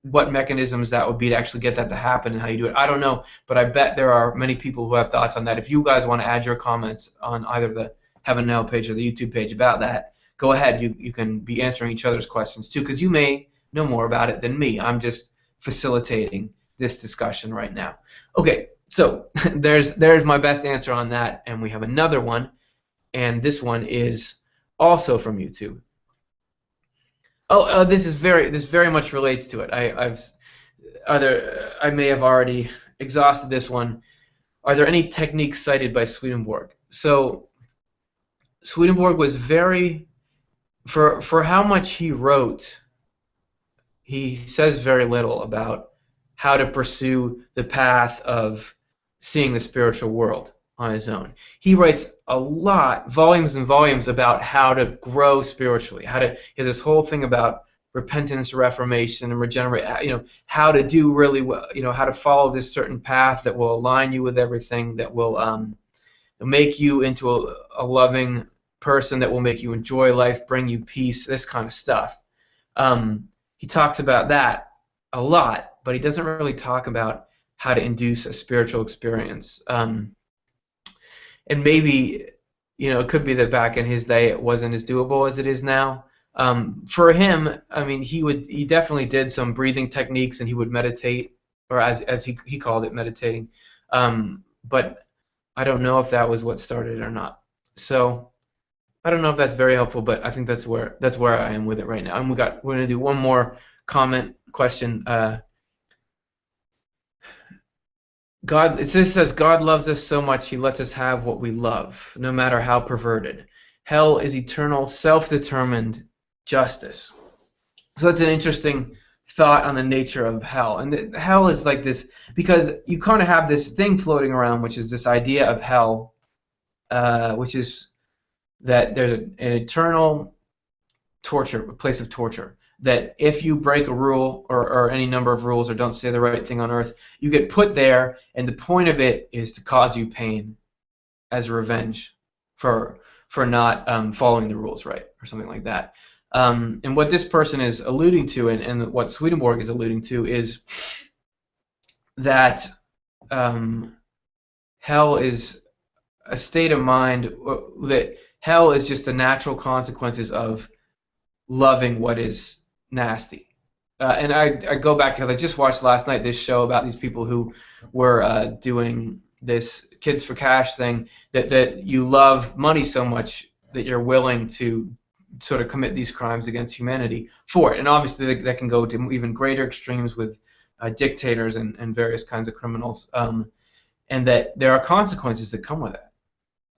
what mechanisms that would be to actually get that to happen and how you do it, I don't know, but I bet there are many people who have thoughts on that. If you guys want to add your comments on either the Heaven and Hell page or the YouTube page about that, go ahead. You can be answering each other's questions too, because you may know more about it than me. I'm just facilitating this discussion right now. Okay, so there's my best answer on that, and we have another one, and this one is also from YouTube. Oh, this very much relates to it. I may have already exhausted this one. Are there any techniques cited by Swedenborg? So Swedenborg was for how much he wrote, he says very little about how to pursue the path of seeing the spiritual world on his own. He writes a lot, volumes and volumes, about how to grow spiritually. He has this whole thing about repentance, reformation, and regenerate. How to do really well. How to follow this certain path that will align you with everything, that will make you into a loving person, that will make you enjoy life, bring you peace. This kind of stuff. He talks about that a lot, but he doesn't really talk about how to induce a spiritual experience. And maybe, it could be that back in his day it wasn't as doable as it is now. For him, I mean, he definitely did some breathing techniques, and he would meditate, or as he called it, meditating. But I don't know if that was what started it or not. So I don't know if that's very helpful, but I think that's where I am with it right now. And we're going to do one more comment question. It says God loves us so much he lets us have what we love, no matter how perverted. Hell is eternal, self-determined justice. So that's an interesting thought on the nature of hell. And hell is like this, because you kind of have this thing floating around, which is this idea of hell, which is that there's an eternal torture, a place of torture. That if you break a rule or any number of rules or don't say the right thing on earth, you get put there, and the point of it is to cause you pain as revenge for not following the rules right, or something like that. And what this person is alluding to, and what Swedenborg is alluding to, is that hell is a state of mind, that hell is just the natural consequences of loving what is nasty. And I go back because I just watched last night this show about these people who were doing this Kids for Cash thing, that you love money so much that you're willing to sort of commit these crimes against humanity for it. And obviously that can go to even greater extremes with dictators and various kinds of criminals, and that there are consequences that come with it.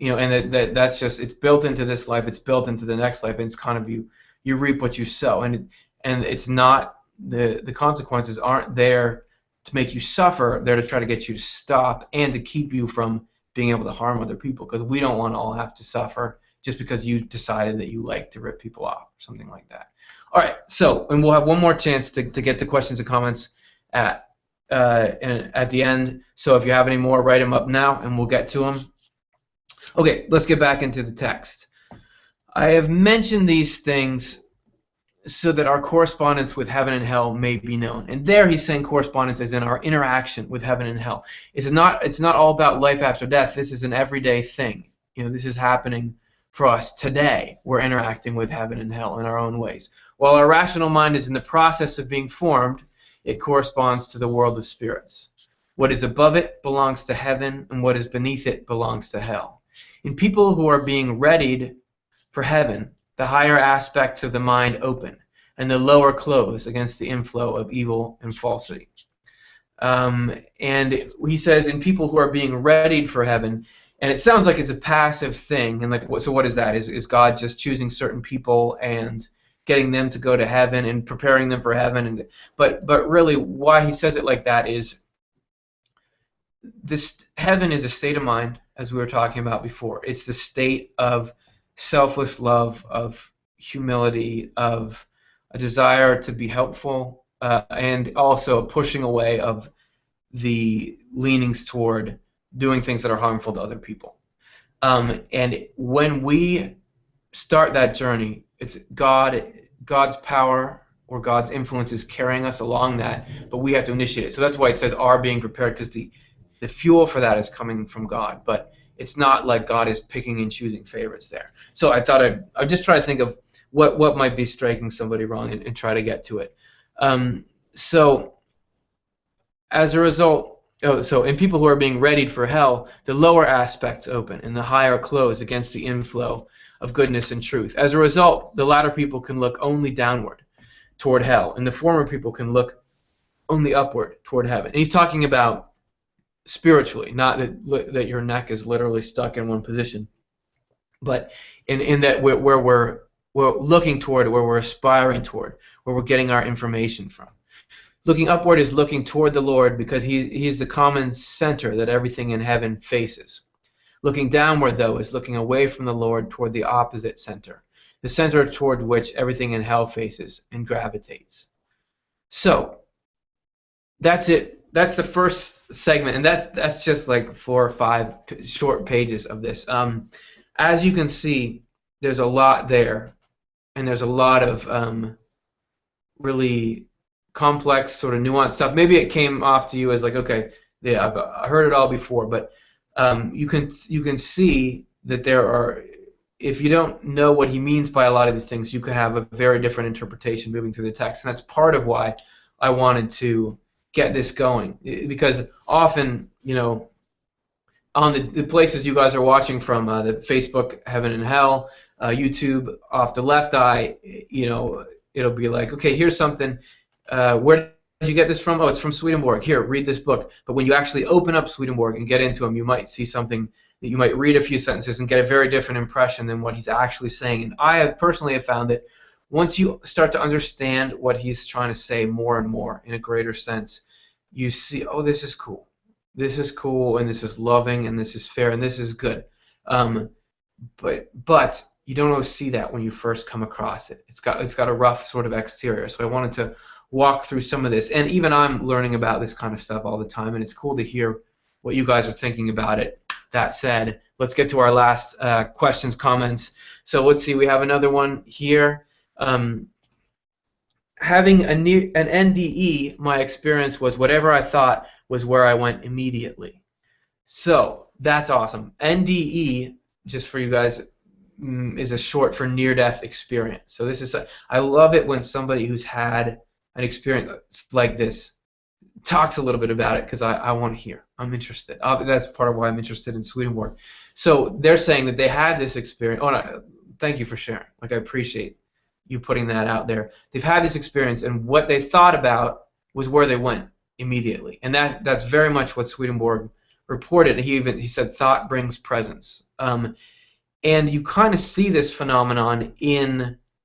And that's just, it's built into this life, it's built into the next life, and it's kind of you reap what you sow, and it's not, the consequences aren't there to make you suffer. They're to try to get you to stop and to keep you from being able to harm other people, because we don't want to all have to suffer just because you decided that you like to rip people off or something like that. All right, so, and we'll have one more chance to get to questions and comments at the end. So if you have any more, write them up now and we'll get to them. Okay, let's get back into the text. I have mentioned these things so that our correspondence with heaven and hell may be known. And there he's saying correspondence as in our interaction with heaven and hell. It's not all about life after death. This is an everyday thing. This is happening for us today. We're interacting with heaven and hell in our own ways. While our rational mind is in the process of being formed, it corresponds to the world of spirits. What is above it belongs to heaven, and what is beneath it belongs to hell. In people who are being readied for heaven, the higher aspects of the mind open, and the lower close against the inflow of evil and falsity. And he says, in people who are being readied for heaven, and it sounds like it's a passive thing. And so what is that? Is God just choosing certain people and getting them to go to heaven and preparing them for heaven? But really, why he says it like that is, this heaven is a state of mind, as we were talking about before. It's the state of selfless love, of humility, of a desire to be helpful, and also a pushing away of the leanings toward doing things that are harmful to other people. And when we start that journey, it's God's power or God's influence is carrying us along that, but we have to initiate it. So that's why it says are being prepared, because the fuel for that is coming from God. But it's not like God is picking and choosing favorites there. So I thought I'd just try to think of what might be striking somebody wrong and try to get to it. So as a result, so in people who are being readied for hell, the lower aspects open and the higher close against the inflow of goodness and truth. As a result, the latter people can look only downward toward hell, and the former people can look only upward toward heaven. And he's talking about spiritually, not that your neck is literally stuck in one position, but in that where we're looking toward, where we're aspiring toward, where we're getting our information from. Looking upward is looking toward the Lord, because he's the common center that everything in heaven faces. Looking downward, though, is looking away from the Lord toward the opposite center, the center toward which everything in hell faces and gravitates. So that's it. That's the first segment, and that's just like 4 or 5 short pages of this. As you can see, there's a lot there, and there's a lot of really complex, sort of nuanced stuff. Maybe it came off to you as like, okay, yeah, I've heard it all before, but you can see that there are, if you don't know what he means by a lot of these things, you can have a very different interpretation moving through the text, and that's part of why I wanted to get this going, because often, on the places you guys are watching from, the Facebook Heaven and Hell, YouTube off the left eye, it'll be like, okay, here's something. Where did you get this from? Oh, it's from Swedenborg. Here, read this book. But when you actually open up Swedenborg and get into him, you might see something that you might read a few sentences and get a very different impression than what he's actually saying. And I have personally found that once you start to understand what he's trying to say more and more in a greater sense, you see, oh, this is cool. This is cool, and this is loving, and this is fair, and this is good. Um, but you don't always see that when you first come across it. It's got a rough sort of exterior. So I wanted to walk through some of this, and even I'm learning about this kind of stuff all the time, and it's cool to hear what you guys are thinking about it. That said, let's get to our last questions, comments. So let's see, we have another one here. Having an NDE, my experience was whatever I thought was where I went immediately. So that's awesome. NDE, just for you guys, is a short for near-death experience. So this is, I love it when somebody who's had an experience like this talks a little bit about it, because I want to hear. I'm interested. That's part of why I'm interested in Swedenborg. So they're saying that they had this experience. Oh, no, thank you for sharing. Like, I appreciate you putting that out there. They've had this experience, and what they thought about was where they went immediately, and that's very much what Swedenborg reported. He said thought brings presence, and you kind of see this phenomenon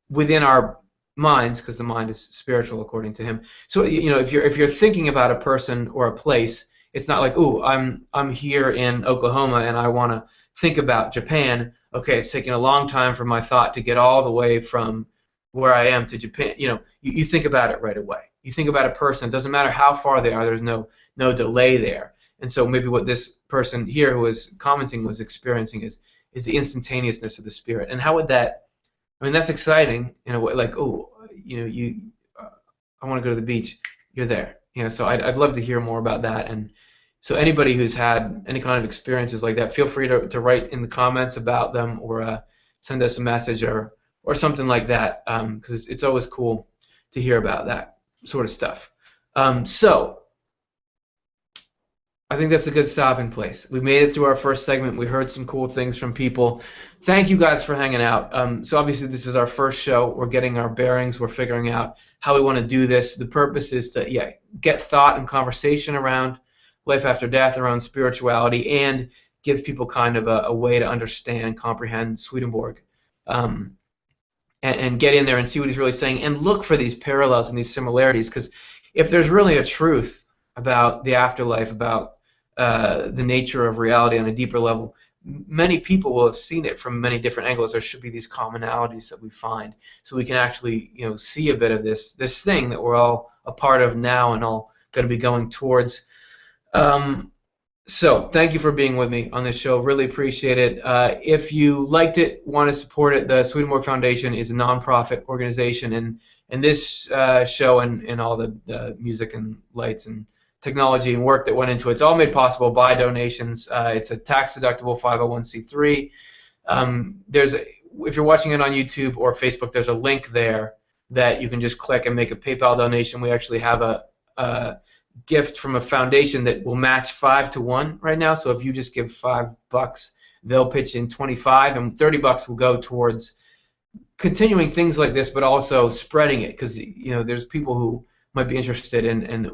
within our minds, because the mind is spiritual according to him. So if you're thinking about a person or a place, it's not like, ooh, I'm here in Oklahoma and I want to think about Japan. Okay, it's taking a long time for my thought to get all the way from where I am to Japan. You think about it right away. You think about a person. It doesn't matter how far they are. There's no delay there. And so maybe what this person here who was commenting was experiencing is the instantaneousness of the spirit. And how would that? I mean, that's exciting in a way. Like, oh, I want to go to the beach. You're there. So I'd love to hear more about that. And so anybody who's had any kind of experiences like that, feel free to write in the comments about them, or send us a message or something like that, because it's always cool to hear about that sort of stuff. So I think that's a good stopping place. We made it through our first segment. We heard some cool things from people. Thank you guys for hanging out. So obviously this is our first show. We're getting our bearings. We're figuring out how we want to do this. The purpose is to get thought and conversation around life after death, around spirituality, and give people kind of a way to understand and comprehend Swedenborg. And get in there and see what he's really saying, and look for these parallels and these similarities, because if there's really a truth about the afterlife, about the nature of reality on a deeper level, many people will have seen it from many different angles. There should be these commonalities that we find, so we can actually see a bit of this thing that we're all a part of now and all going to be going towards. So thank you for being with me on this show. Really appreciate it. If you liked it, want to support it, the Swedenborg Foundation is a nonprofit organization, and this show and all the music and lights and technology and work that went into it's all made possible by donations. It's a tax-deductible 501c3. If you're watching it on YouTube or Facebook, there's a link there that you can just click and make a PayPal donation. We actually have a gift from a foundation that will match 5 to 1 right now. So if you just give $5, they'll pitch in 25, and $30 will go towards continuing things like this, but also spreading it, because there's people who might be interested, and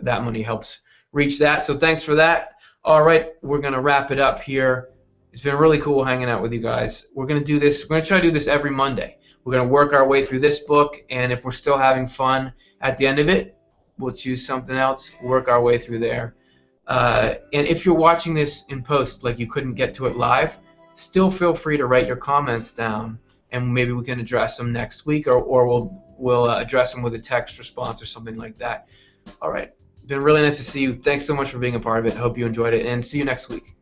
that money helps reach that. So thanks for that. All right, we're gonna wrap it up here. It's been really cool hanging out with you guys. We're gonna do this. We're gonna try to do this every Monday. We're gonna work our way through this book, and if we're still having fun at the end of it, we'll choose something else, work our way through there. And if you're watching this in post, like you couldn't get to it live, still feel free to write your comments down, and maybe we can address them next week, or we'll address them with a text response or something like that. All right. It's been really nice to see you. Thanks so much for being a part of it. I hope you enjoyed it, and see you next week.